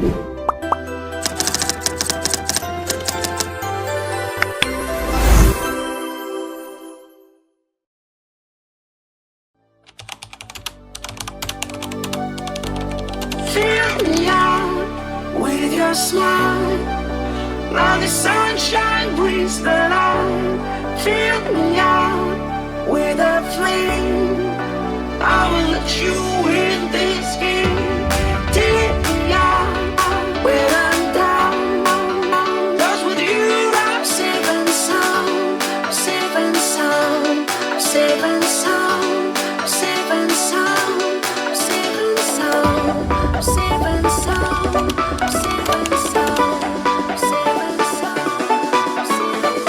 Fill me out with your smile. Now the sunshine brings the light. Fill me out with a flame. I will let you in this game. Take me out when I'm down. 'Cause with you I'm safe and sound. Safe and sound. Safe and sound. Safe and sound. Safe and sound. Safe and sound. Safe and sound. Safe and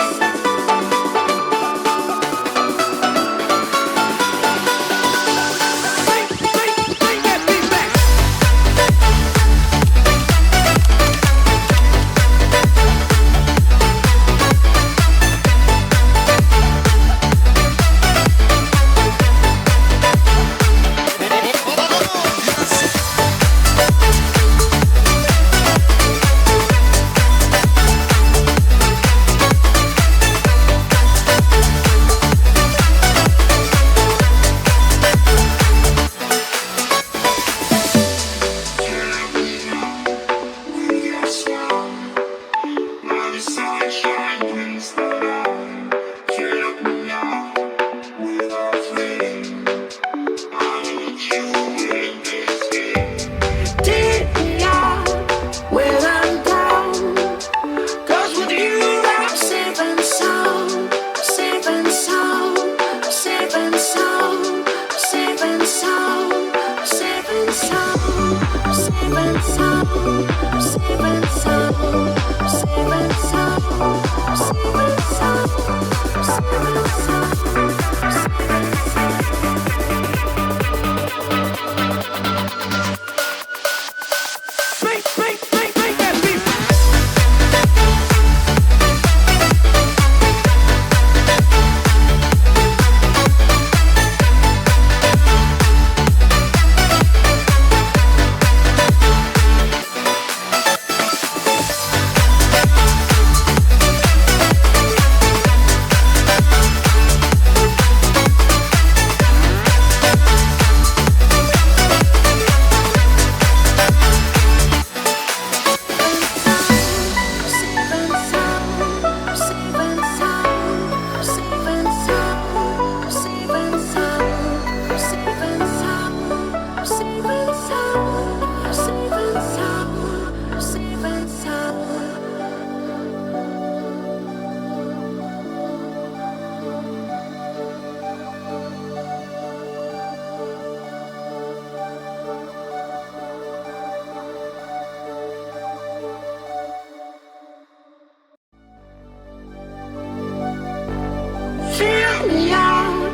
Fill me out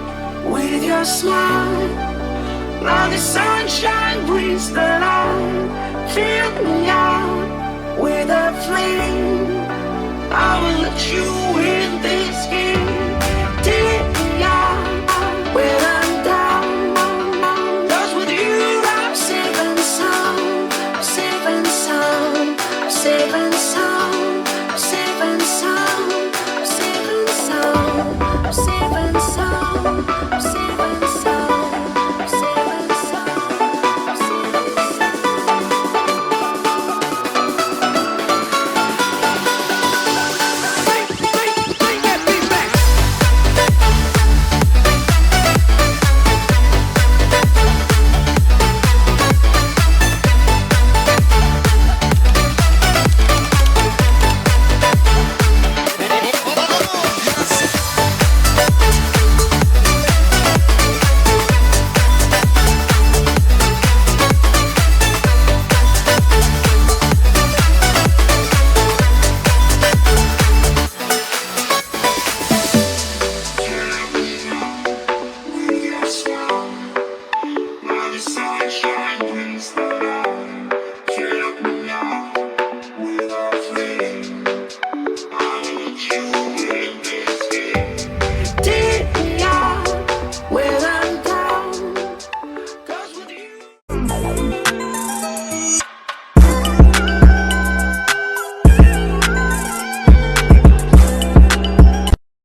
with your smile. Now the sun